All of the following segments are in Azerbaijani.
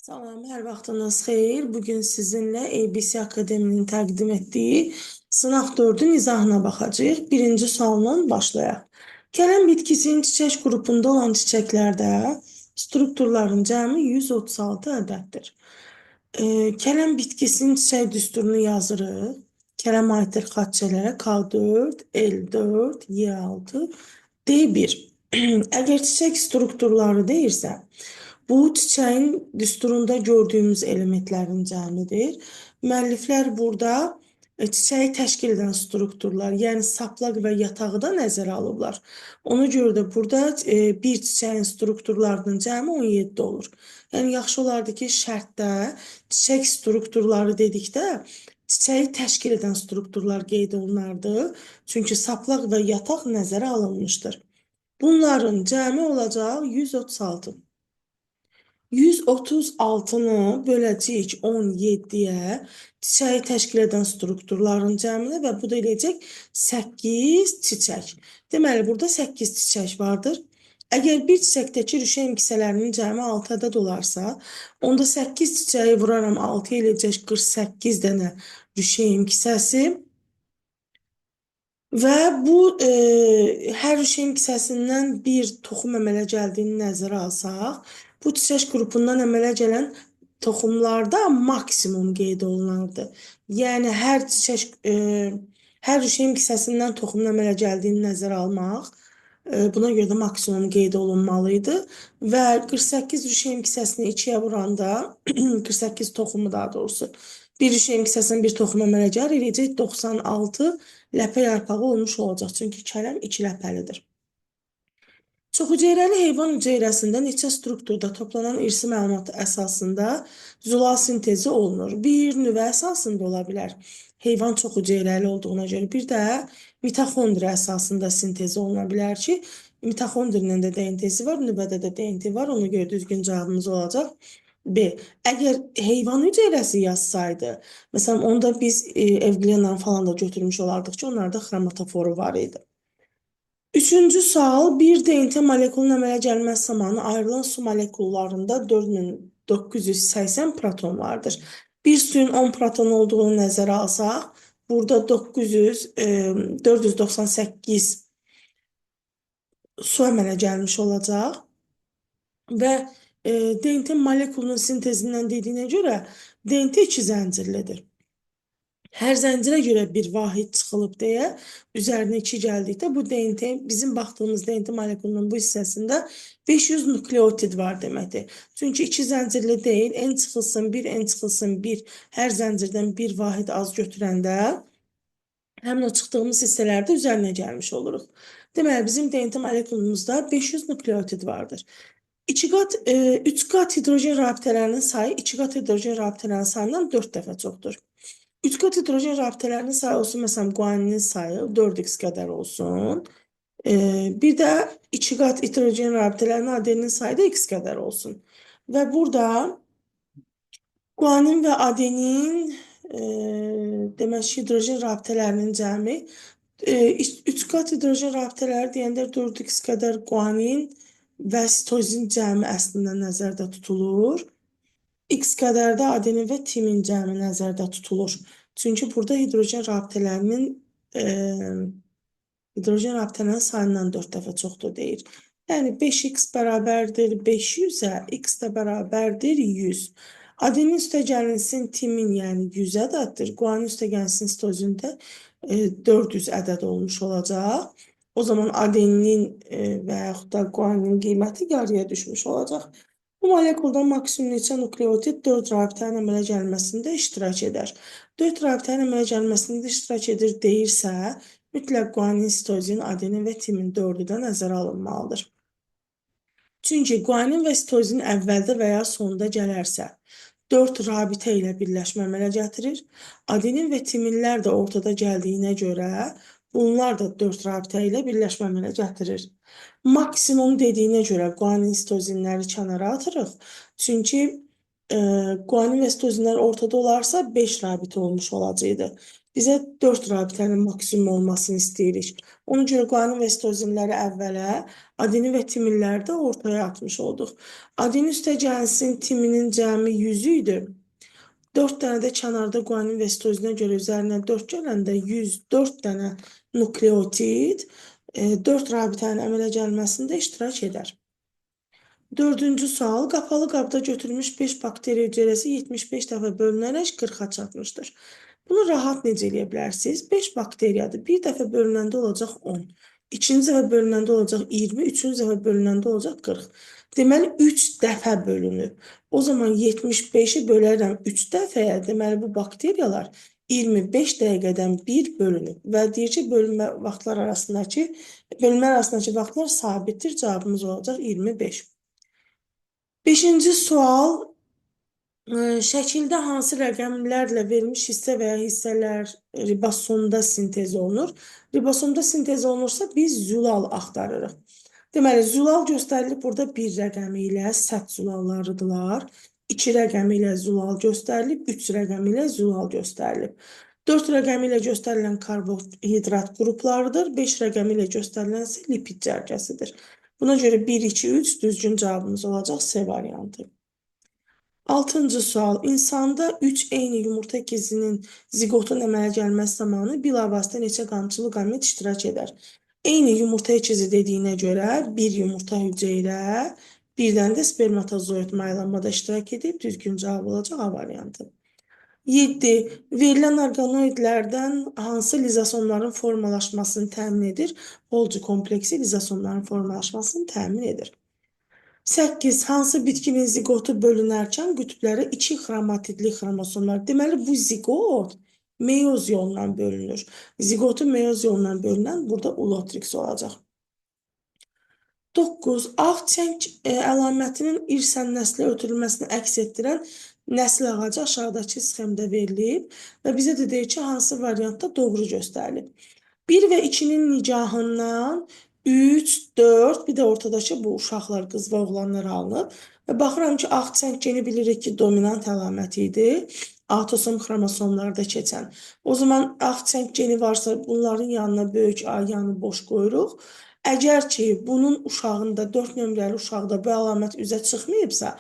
Salam, hər vaxtınız xeyir. Bugün sizinlə ABC Akademinin təqdim etdiyi sınaq 4-ün izahına baxacağıq. Birinci sualla başlayaq. Kələm bitkisinin çiçək qrupunda olan çiçəklərdə strukturların cəmi 136 ədəddir. Kələm bitkisinin çiçək düsturunu yazırıq. Kələm aiddir xaççələrə K4, L4, Y6, D1. Əgər çiçək strukturları deyirsə, bu çiçəyin düsturunda gördüyümüz elementlərin cəmidir. Müəlliflər burada çiçəyi təşkil edən strukturlar, yəni saplaq və yatağı da nəzərə alıblar. Ona görə də burada bir çiçəyin strukturlarının cəmi 17 olur. Yəni yaxşı olardı ki, şərtdə çiçək strukturları dedikdə çiçəyi təşkil edən strukturlar qeyd olunardı. Çünki saplaq və yataq nəzərə alınmışdır. Bunların cəmi olacaq 136. 136-nı böləcəyik 17-yə çiçəyi təşkil edən strukturların cəminə və bu da eləyəcək 8 çiçək. Deməli, burada 8 çiçək vardır. Əgər bir çiçəkdəki rüşeym kisələrinin cəmi 6 ədəd olarsa, onda 8 çiçəyi vuraram 6 eləyəcək 48 dənə rüşeym kisəsi. Və bu hər rüşeym kisəsindən bir toxum əmələ gəldiyini nəzərə alsaq, bu çiçək qrupundan əmələ gələn toxumlarda maksimum qeyd olunardı. Yəni hər rüşeym kisəsindən toxumun əmələ gəldiyini nəzərə almaq, buna görə də maksimum qeyd olunmalı idi və 48 rüşeym kisəsini 2-yə vuranda 48 toxumu daha doğrusu bir rüşeym kisəsinin bir toxum əmələ gəlir, eləyəcək 96 ləpə yarpağı olmuş olacaq. Çünki kələm 2 ləpəlidir. Çoxhüceyrəli heyvan hüceyrəsində neçə strukturda toplanan irsi məlumat əsasında zülal sintezi olunur. Bir nüvə əsasında ola bilər. Heyvan çoxhüceyrəli olduğuna görə bir də mitoxondriya əsasında sintezi oluna bilər ki, mitoxondrinin də DNT-si var, nüvədə də DNT var. Ona görə düzgün cavabımız olacaq B. Əgər heyvan hüceyrəsi yazsaydı, məsələn, onda biz Evglenyanı falan da götürmüş olardıq ki, onlarda xromatoforu var idi. Üçüncü sual, bir DNT molekulunun əmələ gəlməsi zamanı ayrılan su molekullarında 4980 proton vardır. Bir suyun 10 proton olduğunu nəzərə alsaq, burada 498 su əmələ gəlmiş olacaq və DNT molekulunun sintezindən dediyinə görə DNT 2 zəncirlidir. Hər zəncirə görə bir vahid çıxılıb deyə üzərinə 2 gəldikdə bu DNT, bizim baxdığımız DNT molekulunun bu hissəsində 500 nukleotid var deməkdir. Çünki 2 zəncirli deyil, N çıxılsın 1, N çıxılsın 1, hər zəncirdən bir vahid az götürəndə həmin o çıxdığımız hissələrdə üzərinə gəlmiş oluruq. Deməli, bizim DNT molekulumuzda 500 nukleotid vardır. 3 qat hidrogen rabitələrinin sayı 2 qat hidrogen rabitələrinin sayından 4 dəfə çoxdur. 3 qat hidrogen rabitələrinin sayı olsun, məsələn, guaninin sayı 4x qədər olsun. Bir də 2 qat hidrogen rabitələrinin adenin sayı da x qədər olsun. Və burada guanin və adenin demək hidrogen rabitələrinin cəmi 3 qat hidrogen rabitələri deyəndə 4x qədər guanin və sitozin cəmi əslində nəzərdə tutulur. X qədər də adenin və timin cəmi nəzərdə tutulur. Çünki burada hidrogen rabitələrinin sayından 4 dəfə çoxdur deyir. Yəni 5x bərabərdir 500-ə, x də bərabərdir 100. Adenin üstəgəlsin timin, yəni 100 ədəddir. Guanin üstəgəlsin sitozində 400 ədəd olmuş olacaq. O zaman adenin və yaxud da guaninin qiyməti yarıya düşmüş olacaq. Bu molekulda maksimum neçə nukleotid 4 rabitənin əmələ gəlməsində iştirak edər. 4 rabitənin əmələ gəlməsində iştirak edir deyirsə, mütləq guanin, sitozin, adenin və timin 4-ü də nəzərə alınmalıdır. Çünki guanin və sitozin əvvəldə və ya sonda gələrsə, 4 rabitə ilə birləşmə əmələ gətirir. Adenin və timinlər də ortada gəldiyinə görə bunlar da 4 rabitə ilə birləşmə əmələ gətirir. Maksimum dediyinə görə guanin, sitozinləri kənara atırıq. Çünki guanin və sitozinlər ortada olarsa 5 rabitə olmuş olacaqdı. Bizə 4 rabitənin maksimum olmasını istəyirik. Ona görə guanin və sitozinləri əvvələ, Adenin və timinləri də ortaya atmış olduq. Adenin üstəgəlsin timinin cəmi 100 idi. 4 dənə də kənarda guanin və sitozinə görə üzərinə 4 gələndə 104 dənə nukleotid 4 rabitənin əmələ gəlməsində iştirak edər. Dördüncü sual, qapalı qabda götürülmüş 5 bakteriya hüceyrəsi 75 dəfə bölünərək 40-a çatmışdır. Bunu rahat necə eləyə bilərsiniz? 5 bakteriyadır. Bir dəfə bölünəndə olacaq 10. İkinci dəfə bölünəndə olacaq 20. Üçüncü dəfə bölünəndə olacaq 40. Deməli, 3 dəfə bölünüb. O zaman 75-i bölərəm 3 dəfəyə. Deməli, bu bakteriyalar 25 dəqiqədən 1 bölünüb. Və deyir ki, bölünmə arasındakı vaxtlar sabitdir. Cavabımız olacaq 25. Beşinci sual, şəkildə hansı rəqəmlərlə verilmiş hissə və ya hissələr ribosomda sintez olunur? Ribosomda sintez olunursa biz zülal axtarırıq. Deməli, zülal göstərilib burada 1 rəqəmi ilə səth zülallarıdırlar. 2 rəqəmi ilə zülal göstərilib, 3 rəqəmi ilə zülal göstərilib. 4 rəqəmi ilə göstərilən karbohidrat qruplarıdır. 5 rəqəmi ilə göstərilən isə lipid cərgəsidir. Buna görə 1, 2, 3 düzgün cavabımız olacaq C variantı. 6-cı sual. İnsanda 3 eyni yumurta ikizinin ziqotun əmələ gəlməsi zamanı bilavasitə neçə qamçılı qamet iştirak edər? Eyni yumurta ikizi dediyinə görə bir yumurta hüceyrə, birdən də spermatozoid maylanmada iştirak edib, düzgün cavab olacaq A variantı. 7. Verilən orqanoidlərdən hansı lizosomların formalaşmasını təmin edir? Golgi kompleksi lizosomların formalaşmasını təmin edir. 8. Hansı bitkinin ziqotu bölünərkən qütbləri 2 xromatidli xromosomlar. Deməli, bu ziqot meyoz yolla bölünür. Ziqotu meyoz yolla bölünən burada ulotrix olacaq. 9. Ağ çəng əlamətinin irsən nəslə ötürülməsini əks etdirən nəsil ağacı aşağıdakı sxemdə verilib və bizə də deyir ki, hansı variantda doğru göstərilib. 1 və 2-nin nicahından 3, 4, bir də ortadakı bu uşaqlar, qız və oğlanlar alınıb. Və baxıram ki, ağ çəng geni bilirik ki, dominant əlaməti idi. Autosom xromosomlarda keçən. O zaman ağ çəng geni varsa bunların yanına böyük A yanı boş qoyuruq. Əgər ki, bunun uşağında, 4 nömrəli uşaqda bu əlamət üzə çıxmayıbsa,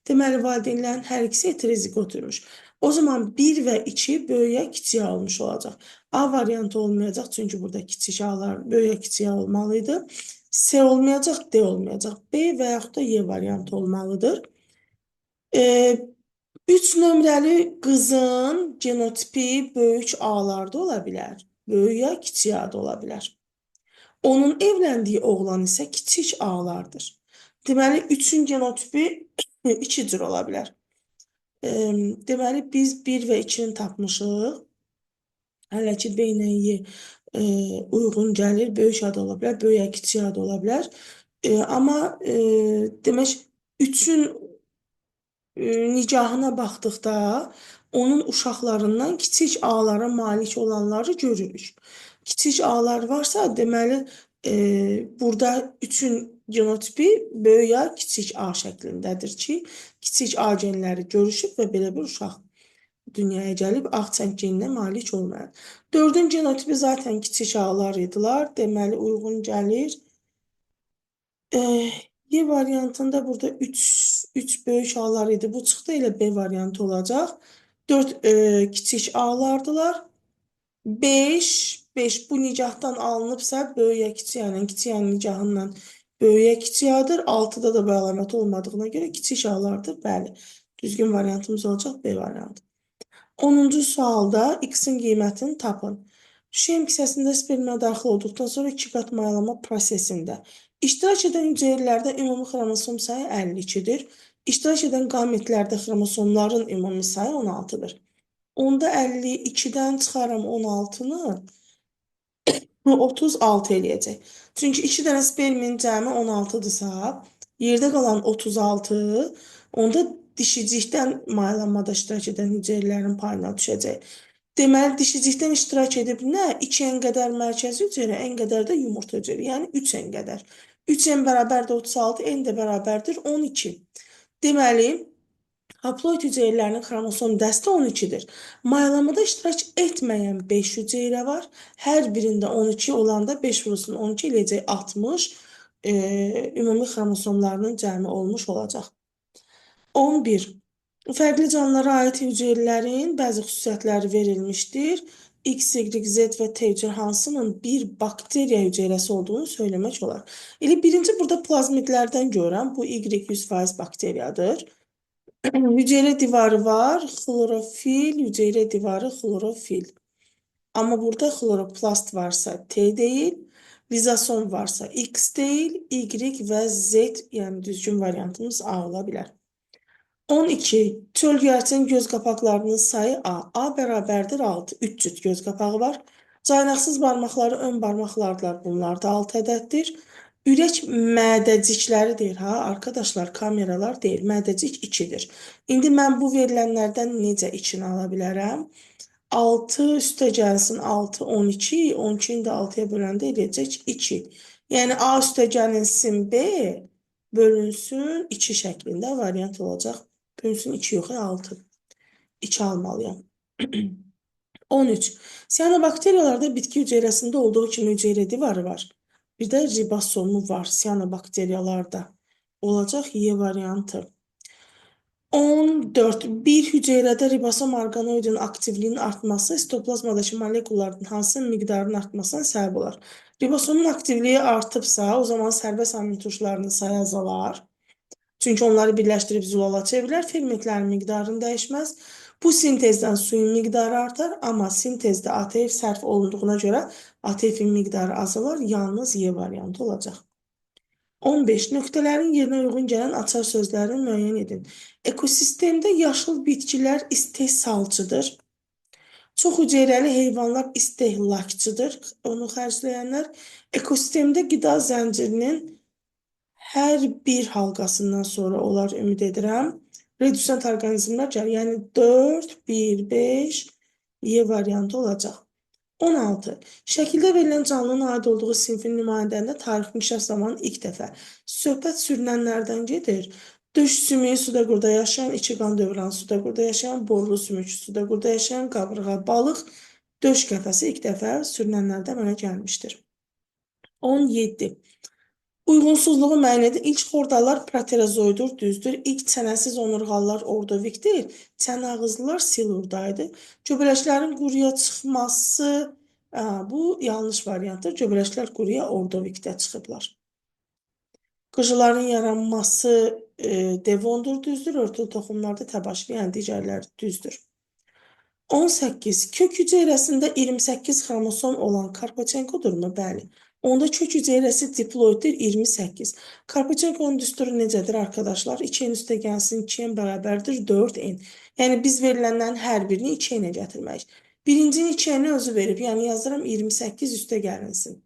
deməli, valideynlərin hər ikisi heterozigot imiş. O zaman 1 və 2 böyüyə kiçiyə olmuş olacaq. A variantı olmayacaq, çünki burada kiçik A'lar böyüyə kiçiyə olmalıydı. C olmayacaq, D olmayacaq. B və yaxud da Y variantı olmalıdır. 3 nömrəli qızın genotipi böyük A'larda ola bilər, böyüyə kiçik A'da ola bilər. Onun evləndiyi oğlan isə kiçik A'lardır. Deməli, 3-ün genotipi 2 cür ola bilər. Deməli, biz 1 və 2-ni tapmışıq. Hələ ki, B ilə Y uyğun gəlir. Böyük ad ola bilər, böyük kiçik ad ola bilər. Amma demək, 3-ün nicahına baxdıqda onun uşaqlarından kiçik A'lara malik olanları görürük. Kiçik A'lar varsa, deməli, burada 3-ün genotipi böyük ya kiçik A şəklindədir ki, kiçik A genləri görüşüb və belə bir uşaq dünyaya gəlib, ağ çəng geninə malik olmayan. 4-ün genotipi zaten kiçik A'lar idilər, deməli, uyğun gəlir. Y variantında burada 3 böyük A'lar idi. Bu çıxdı, elə B variantı olacaq. 4 kiçik A'lardılar. 5 bu nicahdan alınıbsa böyüyə kiçiyənin, kiçiyənin nicahından böyüyə kiçiyadır. 6-da da bu əlamət olmadığına görə kiçik A'lardır. Bəli, düzgün variantımız olacaq B variantı. 10-cu sualda X-in qiymətini tapın. Şem hissəsində sperma daxil olduqdan sonra 2 qat mayalama prosesində iştirak edən hüceyrələrdə ümumi xromosom sayı 52-dir. İştirak edən qametlərdə xromosomların ümumi sayı 16-dır. Onda 52-dən çıxaram 16-nı 36 eləyəcək. Çünki 2 dənə spermin cəmi 16-dırsa, yerdə qalan 36, onda dişicikdən maylanmada iştirak edən hüceyrələrin payına düşəcək. Deməli, dişicikdən iştirak edib nə? 2n qədər mərkəzi hüceyrə, n qədər də yumurta hüceyrə, yəni 3n qədər. 3n bərabərdir 36, n də bərabərdir 12. Deməli, haploid hüceyrələrinin xromosom dəsti 12-dir. Maylamada iştirak etməyən 5 hüceyrə var. Hər birində 12 olanda 5 vurulsun 12 eləyəcək 60. ümumi xromosomlarının cəmi olmuş olacaq. 11. Fərqli canlılara aid hüceyrələrin bəzi xüsusiyyətləri verilmişdir. X, Y, Z və T hüceyrə hansının bir bakteriya hüceyrəsi olduğunu söyləmək olar. Elə birinci burada plazmidlərdən görürəm. Bu Y 100% bakteriyadır. Hüceyrə divarı var, xlorofil, hüceyrə divarı xlorofil. Amma burada xloroplast varsa T deyil, lizosom varsa X deyil, Y və Z, yəni düzgün variantımız A ola bilər. 12. Çöl göyərçin göz qapaqlarının sayı A. A bərabərdir 6. 3 cüt göz qapağı var. Caynaqsız barmaqları ön barmaqlardılar. Bunlar da 6 ədəddir. Ürək mədəcikləri deyir. Ha, arkadaşlar, kameralar deyil. Mədəcik 2-dir. İndi mən bu verilənlərdən necə 2-ni ala bilərəm? 6 üstə gəlsin 6, 12. 12-ni də 6-ya böləndə eləyəcək 2. Yəni A üstə gəlinsin B bölünsün 2 şəklində variant olacaq. Bölünsün 2 yox, 6. 2 almalıyam. 13. Siyanobakteriyalarda bitki hüceyrəsində olduğu kimi hüceyrə divarı var. Bir də ribosomu var siyanobakteriyalarda. Olacaq Y variantı. 14. Bir hüceyrədə ribosom orqanoidin aktivliyinin artması sitoplazmadakı molekulların hansı miqdarının artmasına səbəb olar. Ribosomun aktivliyi artıbsa, o zaman sərbəst amin turşularının sayı azalar. Çünki onları birləşdirib zülala çevirilər, fermentlərin miqdarını dəyişməz. Bu sintezdən suyun miqdarı artar, amma sintezdə ATF sərf olunduğuna görə ATF-in miqdarı azalar, yalnız Y variantı olacaq. 15. Nöqtələrin yerinə uyğun gələn açar sözlərini müəyyən edin. Ekosistemdə yaşıl bitkilər istehsalçıdır. Çox hüceyrəli heyvanlar istehlakçıdır. Onu xərcləyənlər ekosistemdə qida zəncirinin hər bir halqasından sonra olar ümid edirəm. Redüsent orqanizmlər gəlir. Yəni 4, 1, 5 Y variantı olacaq. 16. Şəkildə verilən canlının aid olduğu sinfin nümayəndəndə tarix inkişaf zamanı ilk dəfə söhbət sürünənlərdən gedir. Döş sümüyü suda qurda yaşayan, içi qan dövran suda qurda yaşayan, borlu sümük suda qurda yaşayan, qabırğa, balıq, döş qəfəsi ilk dəfə sürünənlərdə mənə gəlmişdir. 17. Uyğunsuzluğu müəyyən edin. İlk xordalar proterozoidur, düzdür. İlk çənəsiz onurğalılar ordovikdir. Çənəağızlılar silurdaydı. Göbələklərin quruya çıxması, bu yanlış variantdır. Göbələklər quruya ordovikdə çıxıblar. Qıcıların yaranması devondur, düzdür. Örtülü toxumlarda təbaşir, yəni digərləri düzdür. 18. Kök hüceyrəsində 28 xromosom olan Karpachenkodurmu? Bəli. Onda kök hüceyrəsi diploiddir 28. Karpachenkonun düsturu necədir arkadaşlar? 2n üstə gəlsin 2n bərabərdir 4n. Yəni biz verilənlərin hər birini 2n-ə gətirməyik. Birincinin 2n-i özü verib, yəni yazıram 28 üstə gəlinsin.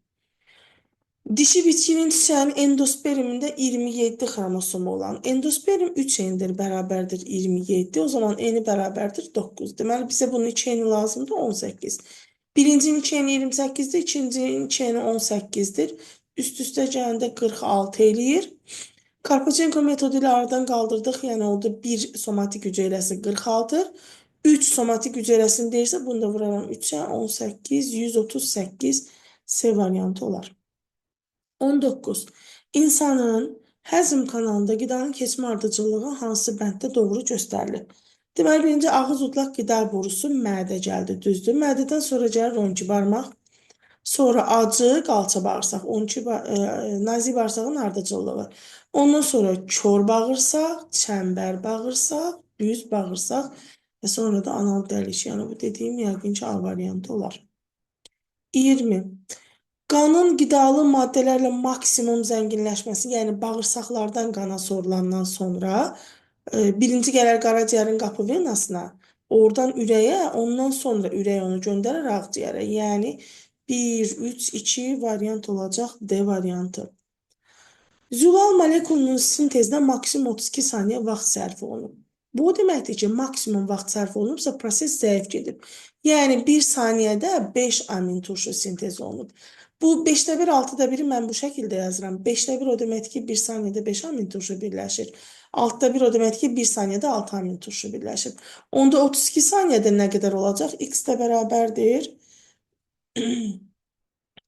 Dişi bitkinin çiçəyin endosperimində 27 xromosomu olan. Endosperim 3n-dir, bərabərdir 27. O zaman n-i bərabərdir 9. Deməli, bizə bunun 2n-i lazımdır 18. Birincinin 2n-i 28-dir, ikincinin 2n-i 18-dir. Üst-üstə gələndə 46 eləyir. Karpachenko metodu ilə aradan qaldırdıq, yəni oldu 1 somatik hüceyrəsi 46. 3 somatik hüceyrəsini deyirsə, bunu da vuraram 3-ə, 18, 138 C variantı olar. 19. İnsanın həzm kanalında qidanın keçmə ardıcıllığı hansı bənddə doğru göstərilir? Deməli, birinci ağız utlaq qida borusu mədə gəldi, düzdür. Mədədən sonra gəlir 12 barmaq, sonra acı, qalça bağırsaq, 12 nazik bağırsağın ardıcıllığı. Ondan sonra kör bağırsaq, çəmbər bağırsaq, düz bağırsaq və sonra da anal dəlik. Yəni bu dediyim yəqin ki, A variantı olar. 20. Qanın qidalı maddələrlə maksimum zənginləşməsi, yəni bağırsaqlardan qana sorulandan sonra birinci gələr qaraciyərin qapı venasına, oradan ürəyə, ondan sonra ürək onu göndərər ağciyərə. Yəni 1, 3, 2 variant olacaq D variantı. Zülal molekulunun sintezinə maksimum 32 saniyə vaxt sərf olunub. Bu deməkdir ki, maksimum vaxt sərf olunubsa proses zəif gedib. Yəni 1 saniyədə 5 amin turşu sintez olunub. Bu 5-də 1, 6-da 1-i mən bu şəkildə yazıram. 5-də 1 o deməkdir ki, 1 saniyədə 5 amin turşu birləşir. 6-da 1 o deməkdir ki, 1 saniyədə 6 amin turşu birləşir. Onda 32 saniyədə nə qədər olacaq? X də bərabərdir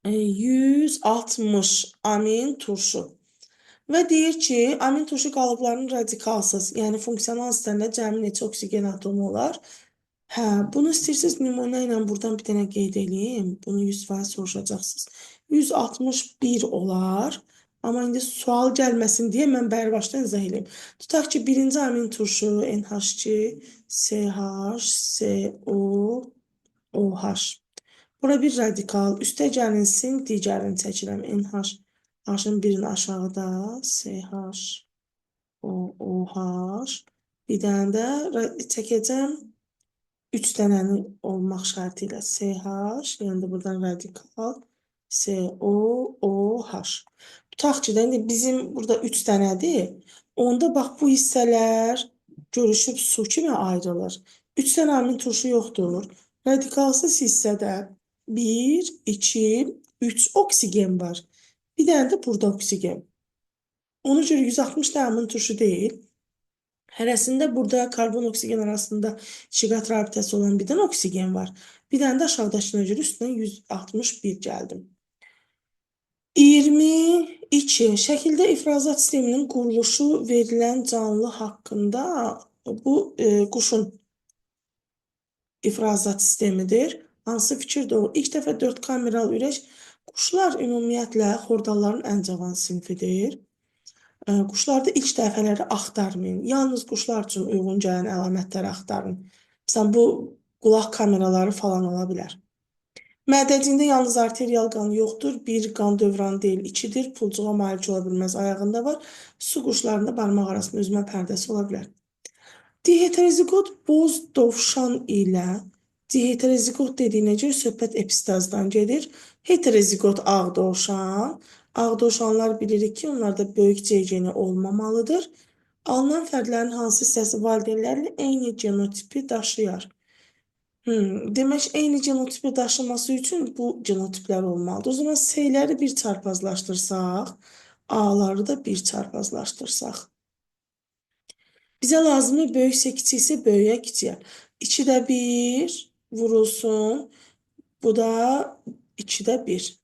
160 amin turşu. Və deyir ki, amin turşu qalıqlarının radikalsız, yəni funksional hissəsində cəmi neçə oksigen atomu olar? Hə, bunu istəyirsiniz nümunə ilə buradan bir dənə qeyd edeyim. Bunu 100% soruşacaqsınız. 161 olar. Amma indi sual gəlməsin deyə mən bəri başdan izah edeyim. Tutaq ki, birinci amin turşu NH2, CH, CO, OH. Bura bir radikal. Üstə gəlinsin, digərini çəkirəm. NH, H-ın birini aşağıda, CH, O, OH. Bir dənə də çəkəcəm. 3 dənəni olmaq şərti ilə CH, yəni də buradan radikal COOH. Tutaq ki, indi bizim burada 3 dənədir. Onda bax bu hissələr görüşüb su kimi ayrılır. 3 dənə amin turşu yoxdur. Radikalsız hissədə 1, 2, 3 oksigen var. Bir dənə də burada oksigen. Ona görə 160 da amin turşu deyil. Hərəsində burada karbon oksigen arasında ikiqat rabitəsi olan bir dənə oksigen var. Bir dənə də aşağıdakına görə üstündən 161 gəldim. 22. Şəkildə ifrazat sisteminin quruluşu verilən canlı haqqında bu quşun ifrazat sistemidir. Hansı fikirdir o? İlk dəfə 4 kameral ürək quşlar ümumiyyətlə xordalların ən cavan sinfidir. Quşlarda ilk dəfələri axtarmayın. Yalnız quşlar üçün uyğun gələn əlamətləri axtarın. Məsələn, bu qulaq kameraları falan ola bilər. Mədəciyində yalnız arterial qan yoxdur. Bir qan dövranı deyil, ikidir. Pulcuğa malik ola bilməz. Ayağında var. Su quşlarında barmaq arasında üzmə pərdəsi ola bilər. Diheterozigot boz dovşan ilə diheterozigot dediyinə görə söhbət epistazdan gedir. Heterozigot ağ dovşan. Ağ dovşanlar bilirik ki, onlarda böyük C geni olmamalıdır. Alınan fərdlərin hansı hissəsi valideynlərlə eyni genotipi daşıyar? Demək, eyni genotipi daşıması üçün bu genotiplər olmalıdır. O zaman S-ləri bir çarpazlaşdırsaq, A-ları da bir çarpazlaşdırsaq. Bizə lazımdır böyüksə kiçiksə böyüyə kiçiyə. 2-də 1 vurulsun. Bu da 2-də 1.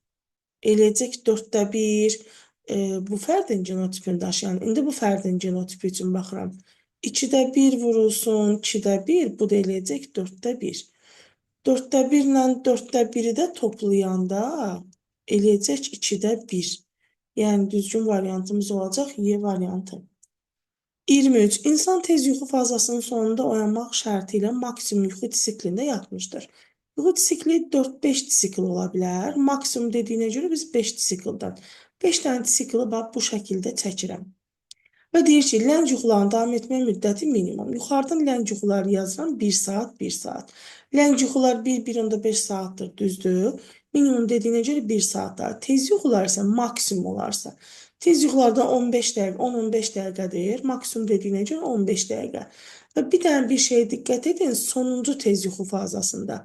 Eləcək 4-də 1 bu fərdin genotipini daşıyan. İndi bu fərdin genotipi üçün baxıram. 2-də 1 vurulsun, 2-də 1, bu da eləcək 4-də 1. 4-də 1 ilə 4-də 1-i də toplayanda eləcək 2-də 1. Yəni düzgün variantımız olacaq Y variantı. 23. İnsan tez yuxu fazasının sonunda oyanmaq şərti ilə maksimum yuxu siklində yatmışdır. Yuxu sikli 4-5 sikl ola bilər. Maksimum dediyinə görə biz 5 sikldan. 5 dənə sikli bu şəkildə çəkirəm. Və deyir ki, lənc yuxuların davam etmə müddəti minimum. Yuxarıdan lənc yuxuları yazıram 1 saat, 1 saat. Lənc yuxular 1,5 saatdır, düzdür. Minimum dediyinə görə 1 saatdır. Tez yuxular isə maksimum olarsa. Tez yuxularda 15 dəqiqə, 10-15 dəqiqədir. Maksimum dediyinə görə 15 dəqiqə. Və bir dənə bir şeyə diqqət edin, sonuncu tez yuxu fazasında.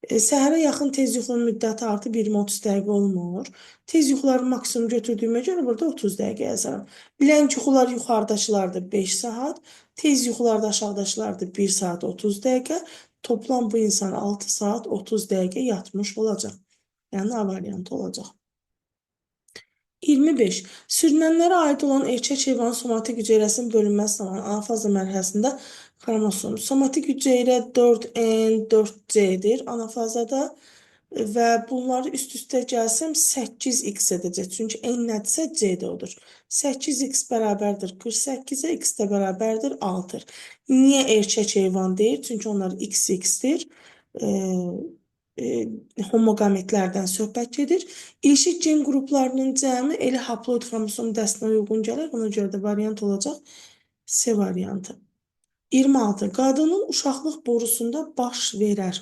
Səhərə yaxın tez yuxunun müddəti artıq 20-30 dəqiqə olmur. Tez yuxuları maksimum götürdüyümə görə burada 30 dəqiqə yazaram. Lənc yuxular yuxarıdakılardır 5 saat, tez yuxularda aşağıdakılardır 1 saat 30 dəqiqə. Toplam bu insan 6 saat 30 dəqiqə yatmış olacaq. Yəni A variantı olacaq. 25. Sürünənlərə aid olan erkək heyvanın somatik hüceyrəsinin bölünməsi zamanı anafaza mərhələsində xromosom. Somatik hüceyrə 4N, 4C-dir anafazada və bunları üst-üstə gəlsəm 8x edəcək. Çünki N nədirsə C də odur. 8x bərabərdir 48-ə, x də bərabərdir 6. Niyə erkək heyvan deyir? Çünki onlar XX-dir. Homogametlərdən söhbət gedir. İlişik gen qruplarının cəmi elə haploid xromosom dəstinə uyğun gəlir. Ona görə də variant olacaq C variantı. 26. Qadının uşaqlıq borusunda baş verər.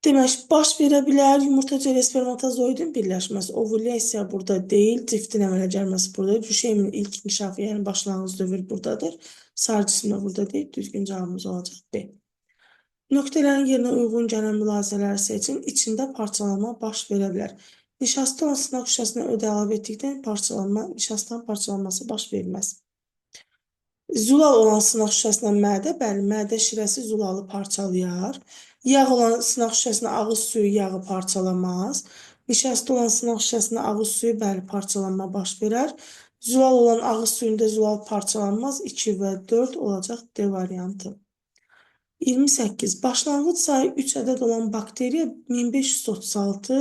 Demək, baş verə bilər yumurtacı ilə spermatozoidin birləşməsi. Ovulyasiya burada deyil, ciftin əmələ gəlməsi buradadır. Düşeymin ilk inkişafı, yəni başlanğıc dövr buradadır. Sarı cisimlə burada deyil, düzgün cavabımız olacaq B. Nöqtələrin yerinə uyğun gələn mülahizələri seçin. İçində parçalanma baş verə bilər. Nişasta olan sınaq şüşəsinə ödə əlavə etdikdən nişastanın parçalanması baş verməz. Zulal olan sınaq şüşəsinə mədə, bəli, mədə şirəsi zulalı parçalayar. Yağ olan sınaq şüşəsinə ağız suyu yağı parçalamaz. Nişəsti olan sınaq şüşəsində ağız suyu, bəli, parçalanma baş verər. Zülal olan ağız suyunda zülal parçalanmaz. 2 və 4 olacaq D variantı. 28. Başlanğıc sayı 3 ədəd olan bakteriya 1536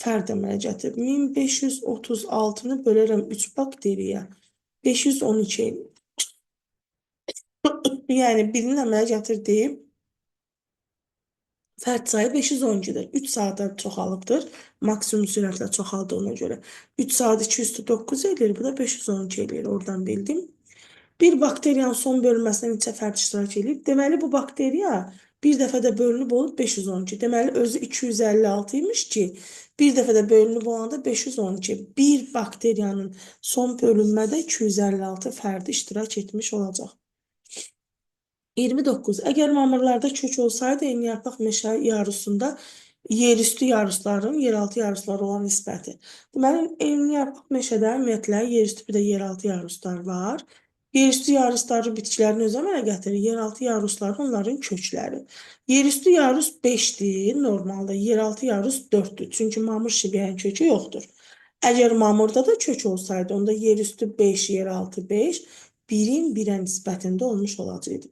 fərd əmələ gətirib. 1536-nı bölərəm 3 bakteriyaya. 512 eləyir. Yəni birinin əmələ gətirdiyi fərd sayı 512-dir. 3 saata çoxalıbdır. Maksimum sürətlə çoxaldığına görə. 3 saat 209 eləyir. Bu da 512 eləyir. Oradan bildim. Bir bakteriyanın son bölünməsində neçə fərd iştirak edir? Deməli, bu bakteriya bir dəfədə bölünüb olub 512. Deməli, özü 256 imiş ki, bir dəfədə bölünüb olanda 512. Bir bakteriyanın son bölünmədə 256 fərdi iştirak etmiş olacaq. 29. Əgər mamırlarda kök olsaydı, enliyarpaq meşə yarusunda yerüstü yarusların yeraltı yaruslara olan nisbəti. Deməli, enliyarpaq meşədə ümumiyyətlə yerüstü bir də yeraltı yaruslar var. Yerüstü yarusları bitkilərin özü əmələ gətirir. Yeraltı yarusları onların kökləri. Yerüstü yarus 5-dir normalda, yeraltı yarus 4-dür. Çünki mamır şibiyənin kökü yoxdur. Əgər mamırda da kök olsaydı, onda yerüstü 5, yeraltı 5, 1-in 1-ə nisbətində olmuş olacaqdı.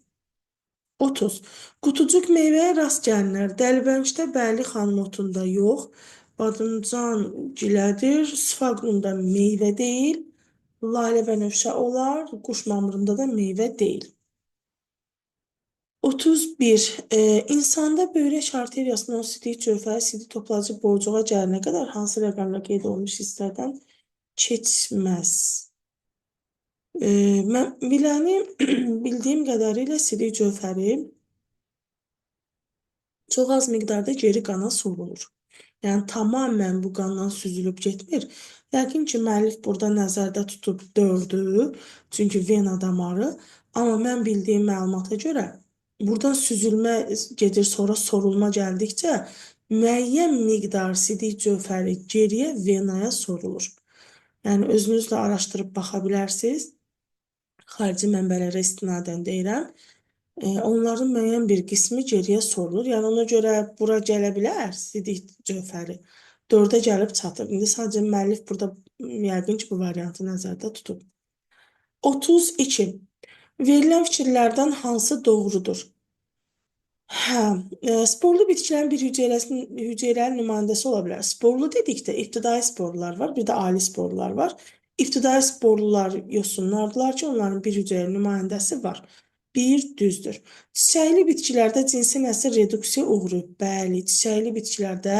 30. Qutucuq meyvəyə rast gəlinir. Dəlbəncdə bəli, xanım otunda yox. Badımcan gilədir. Sfaqnumda meyvə deyil. Lalə bənövşə olar. Quş mamırında da meyvə deyil. 31. İnsanda böyrək arteriyasının sidik cövhəri, sidik toplayıcı borcuğa gəlinə qədər hansı rəqəmlə qeyd olunmuş hissədən keçməz? Mən biləni, bildiyim qədərilə sidik cövhəri çox az miqdarda geri qana sorulur. Yəni, tamamən bu qandan süzülüb getmir. Yəqin ki, müəllif burada nəzərdə tutub 4-ü, çünki vena damarı. Amma mən bildiyim məlumata görə, buradan süzülmə gedir, sonra sorulma gəldikcə, müəyyən miqdar sidik cövhəri geriyə venaya sorulur. Yəni, özünüz də araşdırıb baxa bilərsiniz. Xarici mənbələrə istinadən deyirəm. Onların müəyyən bir qismi geriyə sorulur. Yəni, ona görə bura gələ bilər sidik cövhəri. 4-ə gəlib çatır. İndi sadəcə müəllif burada yəqin ki, bu variantı nəzərdə tutub. 32. Verilən fikirlərdən hansı doğrudur? Hə, sporlu bitkilərin bir hüceyrəli nümayəndəsi ola bilər. Sporlu dedikdə ibtidai sporlular var, bir də ali sporlular var. İbtidai sporlular yosunlardırlar ki, onların bir hüceyrəli nümayəndəsi var. 1 düzdür. Çiçəkli bitkilərdə cinsi nəsil reduksiya uğrayıb. Bəli, çiçəkli bitkilərdə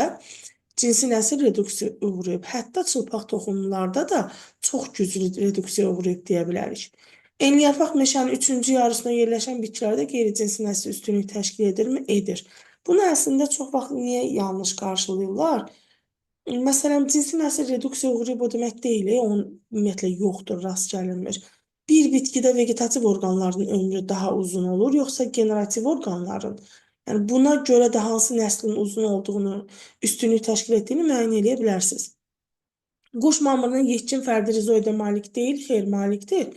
cinsi nəsil reduksiya uğrayıb. Hətta çılpaq toxumlarda da çox güclü reduksiya uğrayıb deyə bilərik. Enliyarpaq meşənin 3-cü yarısına yerləşən bitkilərdə qeyri-cinsi nəsil üstünlük təşkil edirmi? Edir. Bunu əslində çox vaxt niyə yanlış qarşılayırlar? Məsələn, cinsi nəsil reduksiya uğrayıb o demək deyil, onun ümumiyyətlə yoxdur, rast gəlinmir. Bir bitkidə vegetativ orqanların ömrü daha uzun olur, yoxsa generativ orqanların? Yəni, buna görə də hansı nəslin uzun olduğunu, üstünlük təşkil etdiyini müəyyən edə bilərsiniz. Quş mamırının yetkin fərdi rizoidə malik deyil, xeyr, malikdir.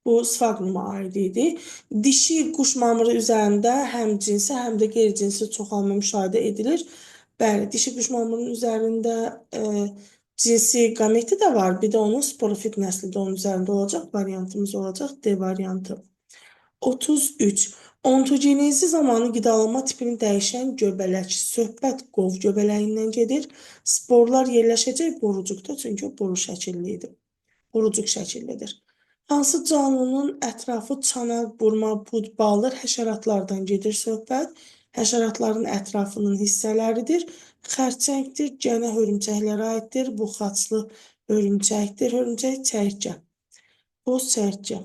Bu sfaqnuma aid idi. Dişi quş mamırı üzərində həm cinsi, həm də qeyri-cinsi çoxalma müşahidə edilir. Bəli, dişi quş mamırının üzərində cinsi qameti də var. Bir də onun sporofit nəsli də onun üzərində olacaq. Variantımız olacaq D variantı. 33. Ontogenezi zamanı qidalanma tipini dəyişən göbələk. Söhbət qov göbələyindən gedir. Sporlar yerləşəcək borucuqda, çünki o boru şəkillidir. Borucuq şəkillidir. Hansı canlının ətrafı çanaq, burma, bud, baldır, həşəratlardan gedir söhbət. Həşəratların ətrafının hissələridir. Xərçəngdir, gənə hörümçəklərə aiddir. Buxaçlı hörümçəkdir. Hörümçək çəyirtkə. Boz çəyirtkə.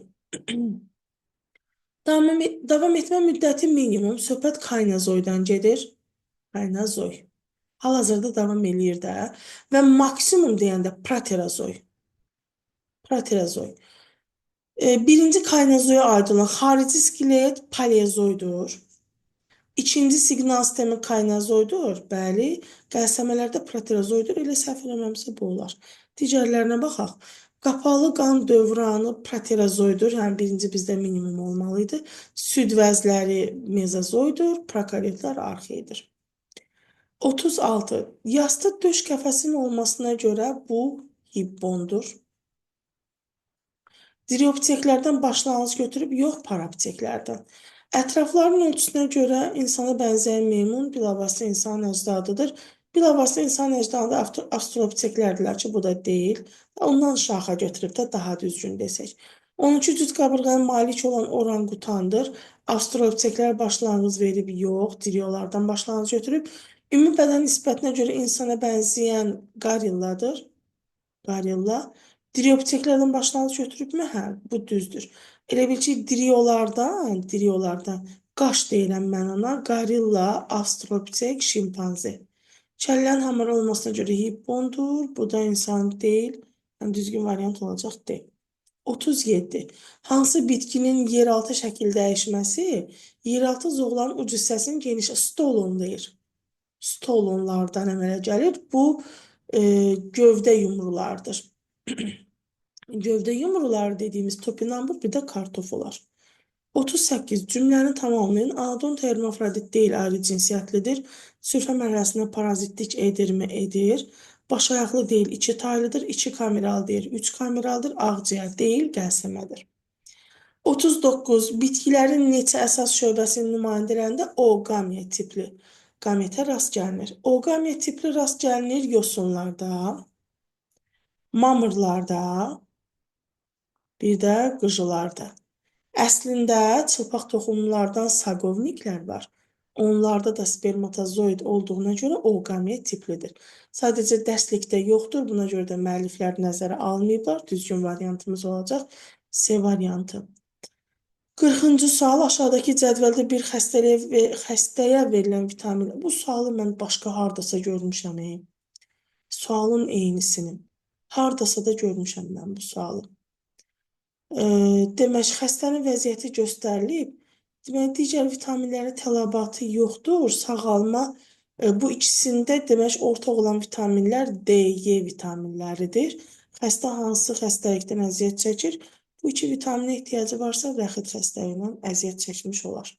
Davam etmə müddəti minimum. Söhbət kaynazoydan gedir. Kaynazoy. Hal-hazırda davam eləyir də. Və maksimum deyəndə praterazoy. Praterazoy. Birinci kaynazoya aid olan xarici skelet paleozoydur. İkinci siqnal sistemi kaynazoydur. Bəli, qəlsəmələrdə praterazoydur. Elə səhv eləməmsə bu olar. Digərlərinə baxaq. Qapalı qan dövranı praterazoydur. Yəni, birinci bizdə minimum olmalıydı. Süd vəzləri mezozoydur. Prokaryotlar arxeydir. 36. Yastıq döş qəfəsinin olmasına görə bu hibbondur. Diropteklərdən başlanğıc götürüb, yox parapteklərdən. Ətrafların ölçüsünə görə insana bənzəyən meymun bilavasitə insan əcdadıdır. Bilavasitə insan əcdadı avstralopteklərdilər ki, bu da deyil. Ondan şaxa götürüb də daha düzgün desək. 13 cüt qabırğaya malik olan oranqutandır. Avstralopteklər başlanğıc verib, yox, diriolardan başlanğıc götürüb. Ümumi bədən nisbətinə görə insana bənzəyən qorilladır. Qarilla. Driopteklərdən başlanğıc götürübmü? Hə, bu düzdür. Elə bil ki, driolardan qaş deyirəm mən ona. Qarilla, avstraloptek, şimpanze. Kəllənin hamar olmasına görə hibbondur. Bu da insan deyil. Yəni, düzgün variant olacaq deyil. 37. Hansı bitkinin yeraltı şəkil dəyişməsi yeraltı zoğlanın uc hissəsinin geniş stolon deyir. Stolonlardan əmələ gəlir. Bu gövdə yumrulardır. Gövdə yumruları dediyimiz topinambur, bir də kartof olar. 38. Cümləni tamamlayın. Anadon hermafrodit deyil, ayrı cinsiyyətlidir. Sürfə mərhələsində parazitlik edirmi? Edir. Başayaqlı deyil, 2 taylıdır. 2 kameral deyil, 3 kameraldır. Ağciyər deyil, qəlsəmədir. 39. Bitkilərin neçə əsas şöbəsini nümayəndə edəndə oogamya tipli qametə rast gəlinir. Oogamya tipli rast gəlinir yosunlarda, mamırlarda, bir də qıcılarda. Əslində çılpaq toxumlardan saqovniklər var. Onlarda da spermatozoid olduğuna görə oogamya tiplidir. Sadəcə dərslikdə yoxdur. Buna görə də müəlliflər nəzərə almayıblar. Düzgün variantımız olacaq C variantı. 40-cı sual, aşağıdakı cədvəldə bir xəstəyə verilən vitamin. Bu sualı mən başqa hardasa görmüşəm. Sualın eynisini. Hardasa da görmüşəm mən bu sualı. Demək, xəstənin vəziyyəti göstərilib. Demək, digər vitaminlərin tələbatı yoxdur. Sağalma bu ikisində demək, ortaq olan vitaminlər D, E vitaminləridir. Xəstə hansı xəstəlikdən əziyyət çəkir? Bu iki vitaminə ehtiyacı varsa, rəxid xəstəliyindən əziyyət çəkmiş olar.